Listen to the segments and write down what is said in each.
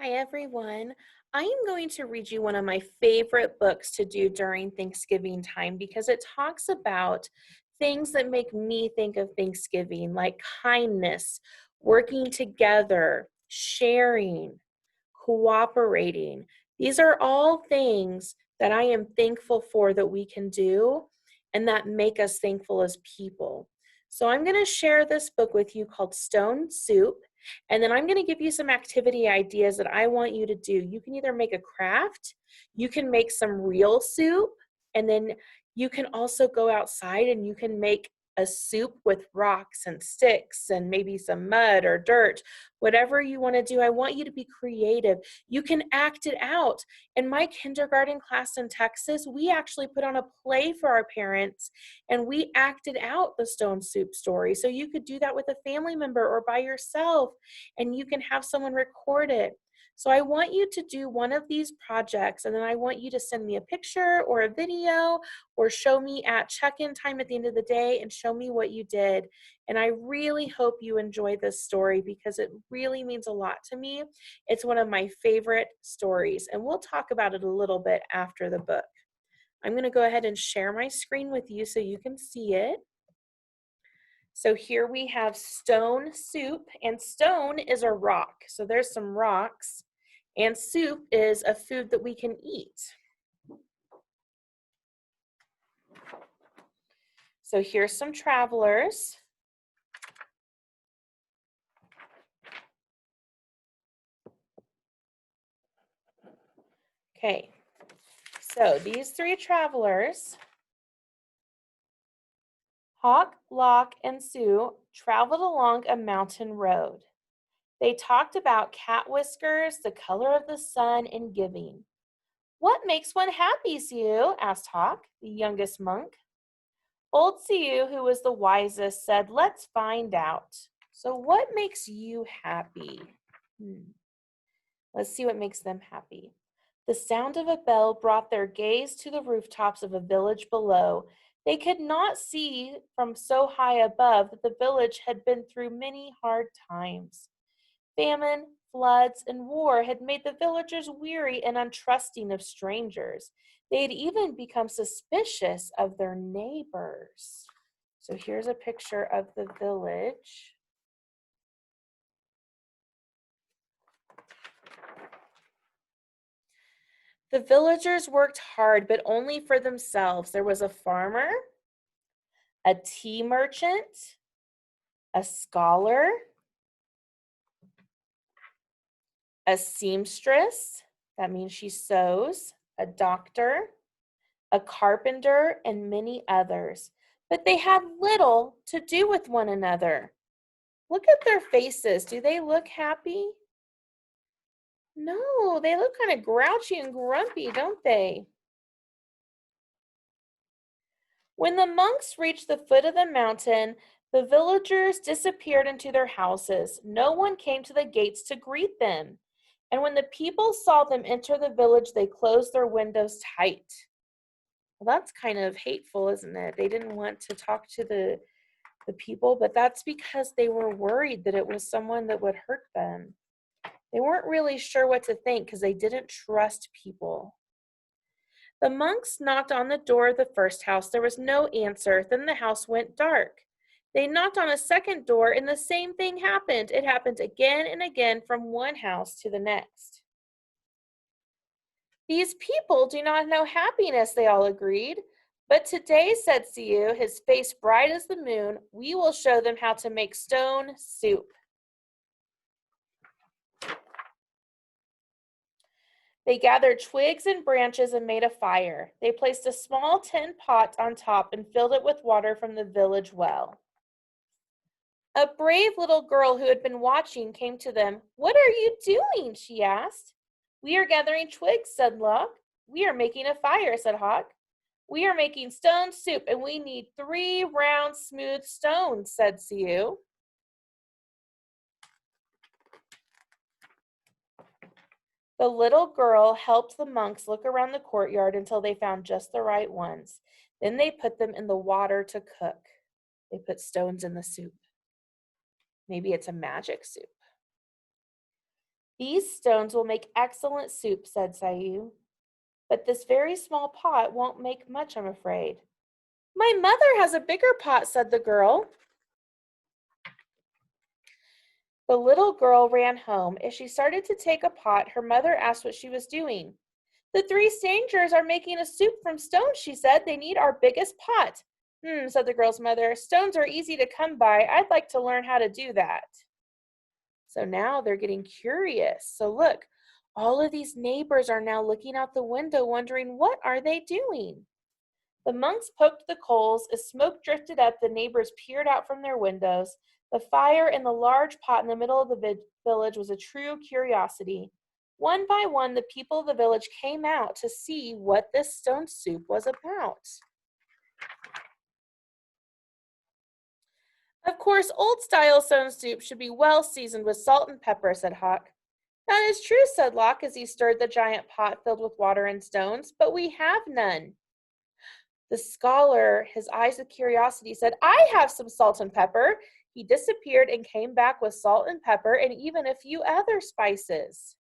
Hi, everyone. I am going to read you one of my favorite books to do during Thanksgiving time because it talks about things that make me think of Thanksgiving, like kindness, working together, sharing, cooperating. These are all things that I am thankful for that we can do and that make us thankful as people. So I'm going to share this book with you called Stone Soup. And then I'm going to give you some activity ideas that I want you to do. You can either make a craft, you can make some real soup, and then you can also go outside and you can make a soup with rocks and sticks and maybe some mud or dirt. Whatever you want to do, I want you to be creative. You can act it out. In my kindergarten class in Texas, we actually put on a play for our parents and we acted out the stone soup story. So you could do that with a family member or by yourself, and you can have someone record it. So I want you to do one of these projects, and then I want you to send me a picture or a video or show me at check-in time at the end of the day and show me what you did. And I really hope you enjoy this story because it really means a lot to me. It's one of my favorite stories, and we'll talk about it a little bit after the book. I'm going to go ahead and share my screen with you so you can see it. So here we have stone soup, and stone is a rock. So there's some rocks, and soup is a food that we can eat. So here's some travelers. Okay, so these three travelers, Hawk, Lock, and Sue, traveled along a mountain road. They talked about cat whiskers, the color of the sun, and giving. What makes one happy, Sue? Asked Hawk, the youngest monk. Old Sue, who was the wisest, said, Let's find out. So, what makes you happy? Let's see what makes them happy. The sound of a bell brought their gaze to the rooftops of a village below. They could not see from so high above that the village had been through many hard times. Famine, floods, and war had made the villagers weary and untrusting of strangers. They had even become suspicious of their neighbors. So here's a picture of the village. The villagers worked hard, but only for themselves. There was a farmer, a tea merchant, a scholar, a seamstress, that means she sews, a doctor, a carpenter, and many others. But they had little to do with one another. Look at their faces. Do they look happy? No, they look kind of grouchy and grumpy, don't they? When the monks reached the foot of the mountain, the villagers disappeared into their houses. No one came to the gates to greet them. And when the people saw them enter the village, they closed their windows tight. Well, that's kind of hateful, isn't it? They didn't want to talk to the people, but that's because they were worried that it was someone that would hurt them. They weren't really sure what to think because they didn't trust people. The monks knocked on the door of the first house. There was no answer. Then the house went dark. They knocked on a second door, and the same thing happened. It happened again and again from one house to the next. These people do not know happiness, they all agreed. But today, said Siu, his face bright as the moon, we will show them how to make stone soup. They gathered twigs and branches and made a fire. They placed a small tin pot on top and filled it with water from the village well. A brave little girl who had been watching came to them. What are you doing? She asked. We are gathering twigs, said Lock. We are making a fire, said Hawk. We are making stone soup, and we need 3 round, smooth stones, said Siu. The little girl helped the monks look around the courtyard until they found just the right ones. Then they put them in the water to cook. They put stones in the soup. Maybe it's a magic soup. "These stones will make excellent soup," said Sayu. "But this very small pot won't make much, I'm afraid." "My mother has a bigger pot," said the girl. The little girl ran home. As she started to take a pot, her mother asked what she was doing. "The three strangers are making a soup from stones," she said. "They need our biggest pot." Said the girl's mother. "Stones are easy to come by. I'd like to learn how to do that." So now they're getting curious. So look, all of these neighbors are now looking out the window wondering, what are they doing? The monks poked the coals. As smoke drifted up, the neighbors peered out from their windows. The fire in the large pot in the middle of the village was a true curiosity. One by one, the people of the village came out to see what this stone soup was about. "Of course, old-style stone soup should be well seasoned with salt and pepper," said Hawk. "That is true," said Locke as he stirred the giant pot filled with water and stones, "but we have none." The scholar, his eyes of curiosity, said, "I have some salt and pepper." He disappeared and came back with salt and pepper and even a few other spices.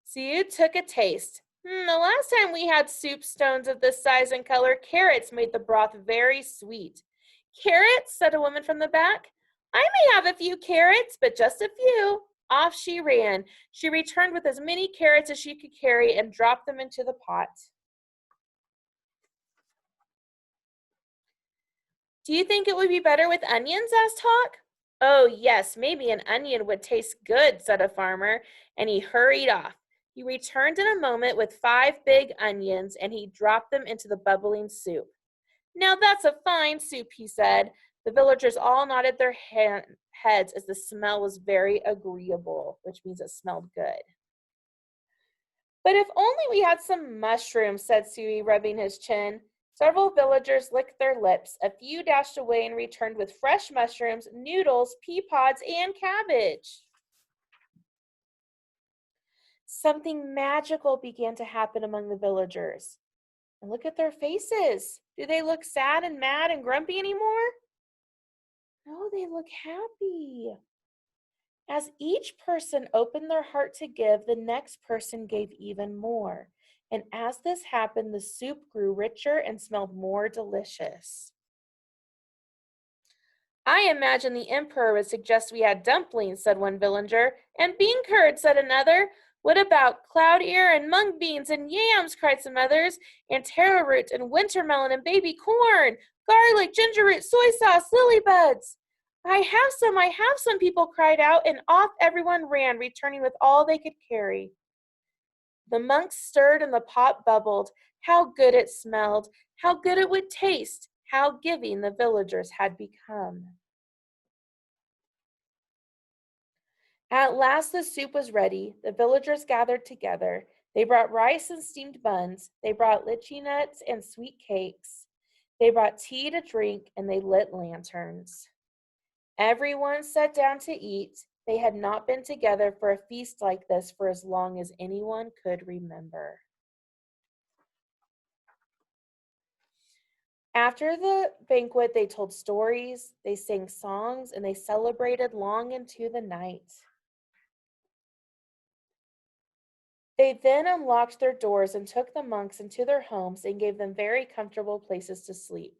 Siu took a taste. The last time we had soup stones of this size and color, carrots made the broth very sweet." "Carrots?" said a woman from the back. "I may have a few carrots, but just a few." Off she ran. She returned with as many carrots as she could carry and dropped them into the pot. "Do you think it would be better with onions?" asked Hawk. "Oh, yes, maybe an onion would taste good," said a farmer, and he hurried off. He returned in a moment with 5 big onions, and he dropped them into the bubbling soup. "Now that's a fine soup," he said. The villagers all nodded their heads as the smell was very agreeable, which means it smelled good. "But if only we had some mushrooms," said Suey, rubbing his chin. Several villagers licked their lips. A few dashed away and returned with fresh mushrooms, noodles, pea pods, and cabbage. Something magical began to happen among the villagers. And look at their faces. Do they look sad and mad and grumpy anymore? No, they look happy. As each person opened their heart to give, the next person gave even more. And as this happened, the soup grew richer and smelled more delicious. "I imagine the emperor would suggest we had dumplings," said one villager. "And bean curd," said another. "What about cloud ear and mung beans and yams?" cried some others. "And taro root and winter melon and baby corn, garlic, ginger root, soy sauce, lily buds." I have some," people cried out, and off everyone ran, returning with all they could carry. The monks stirred and the pot bubbled. How good it smelled! How good it would taste! How giving the villagers had become! At last the soup was ready. The villagers gathered together. They brought rice and steamed buns. They brought lychee nuts and sweet cakes. They brought tea to drink, and they lit lanterns. Everyone sat down to eat. They had not been together for a feast like this for as long as anyone could remember. After the banquet, they told stories, they sang songs, and they celebrated long into the night. They then unlocked their doors and took the monks into their homes and gave them very comfortable places to sleep.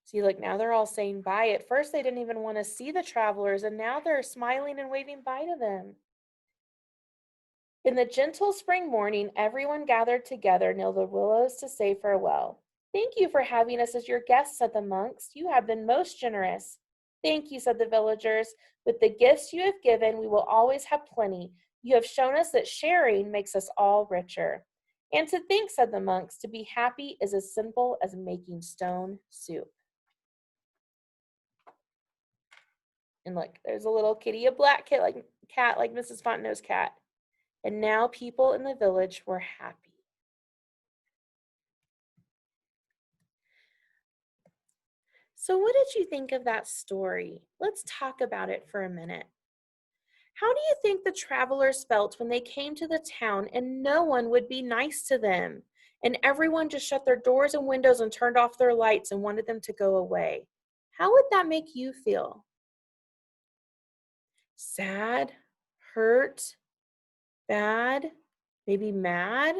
See, look, now they're all saying bye. At first, they didn't even want to see the travelers, and now they're smiling and waving bye to them. In the gentle spring morning, everyone gathered together near the willows to say farewell. "Thank you for having us as your guests," said the monks. "You have been most generous." "Thank you," said the villagers. "With the gifts you have given, we will always have plenty. You have shown us that sharing makes us all richer." "And to think," said the monks, "to be happy is as simple as making stone soup." And look, there's a little kitty, a black cat like Mrs. Fontenot's cat. And now people in the village were happy. So what did you think of that story? Let's talk about it for a minute. How do you think the travelers felt when they came to the town and no one would be nice to them? and everyone just shut their doors and windows and turned off their lights and wanted them to go away. How would that make you feel? Sad, hurt, bad, maybe mad?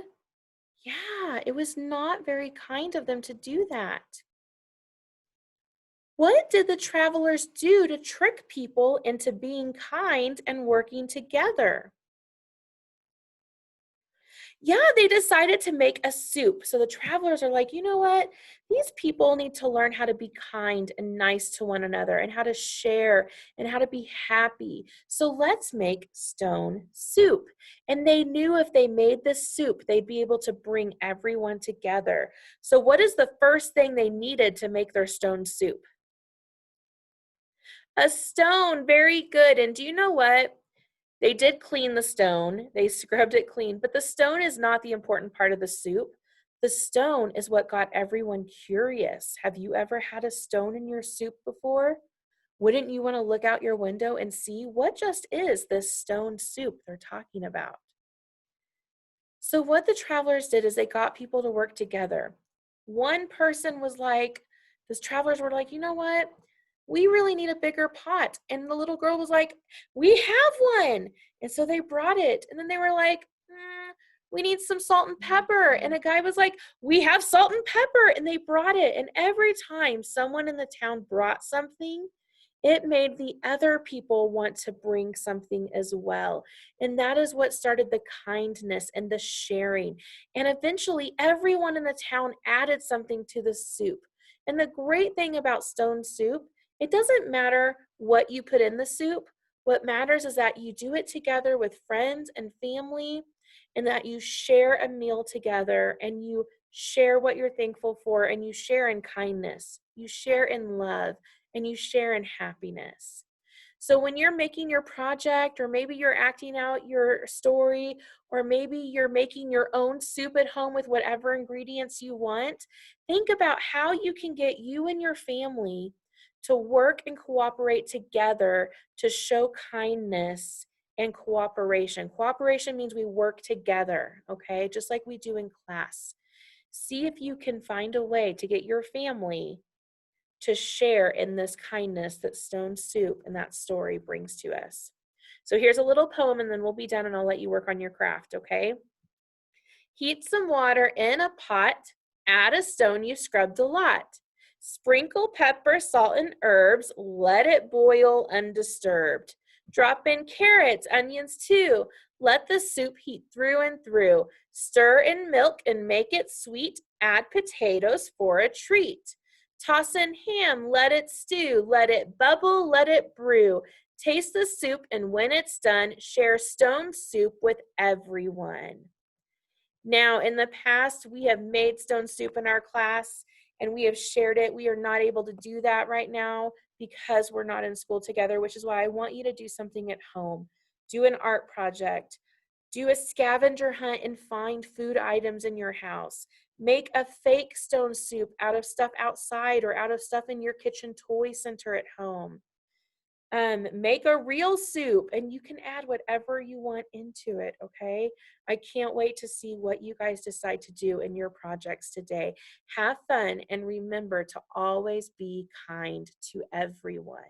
Yeah, it was not very kind of them to do that. What did the travelers do to trick people into being kind and working together? Yeah, they decided to make a soup. So the travelers are like, you know what? These people need to learn how to be kind and nice to one another and how to share and how to be happy. So let's make stone soup. And they knew if they made this soup, they'd be able to bring everyone together. So, what is the first thing they needed to make their stone soup? A stone. Very good. And do you know what? They did clean the stone, they scrubbed it clean, but the stone is not the important part of the soup. The stone is what got everyone curious. Have you ever had a stone in your soup before? Wouldn't you want to look out your window and see what just is this stone soup they're talking about? So, what the travelers did is they got people to work together. One person was like, the travelers were like, you know what? We really need a bigger pot. And the little girl was like, we have one. And so they brought it. And then they were like, we need some salt and pepper. And a guy was like, we have salt and pepper. And they brought it. And every time someone in the town brought something, it made the other people want to bring something as well. And that is what started the kindness and the sharing. And eventually, everyone in the town added something to the soup. And the great thing about stone soup, it doesn't matter what you put in the soup. What matters is that you do it together with friends and family, and that you share a meal together and you share what you're thankful for, and you share in kindness, you share in love, and you share in happiness. So when you're making your project, or maybe you're acting out your story, or maybe you're making your own soup at home with whatever ingredients you want, think about how you can get you and your family to work and cooperate together to show kindness and cooperation. Cooperation means we work together, okay? Just like we do in class. See if you can find a way to get your family to share in this kindness that stone soup and that story brings to us. So here's a little poem, and then we'll be done and I'll let you work on your craft, okay? Heat some water in a pot, add a stone you scrubbed a lot. Sprinkle pepper, salt, and herbs, let it boil undisturbed. Drop in carrots, onions too. Let the soup heat through and through. Stir in milk and make it sweet. Add potatoes for a treat. Toss in ham, let it stew, let it bubble, let it brew. Taste the soup, and when it's done, share stone soup with everyone. Now, in the past, we have made stone soup in our class and we have shared it. We are not able to do that right now because we're not in school together, which is why I want you to do something at home. Do an art project. Do a scavenger hunt and find food items in your house. Make a fake stone soup out of stuff outside or out of stuff in your kitchen toy center at home. Make a real soup, and you can add whatever you want into it, okay? I can't wait to see what you guys decide to do in your projects today. Have fun, and remember to always be kind to everyone.